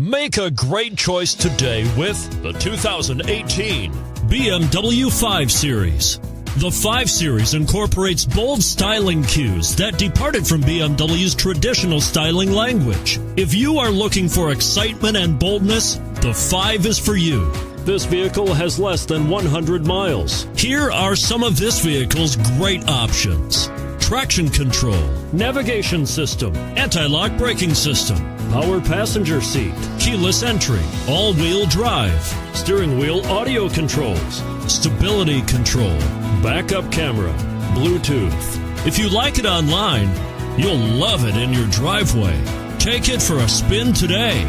Make a great choice today with the 2018 BMW 5 Series. The 5 Series incorporates bold styling cues that departed from BMW's traditional styling language. If you are looking for excitement and boldness, the 5 is for you. This vehicle has less than 100 miles. Here are some of this vehicle's great options: traction control, Navigation system, anti-lock braking system, power passenger seat, keyless entry, all-wheel drive, steering wheel audio controls, stability control, backup camera, Bluetooth. If you like it online, you'll love it in your driveway. Take it for a spin today.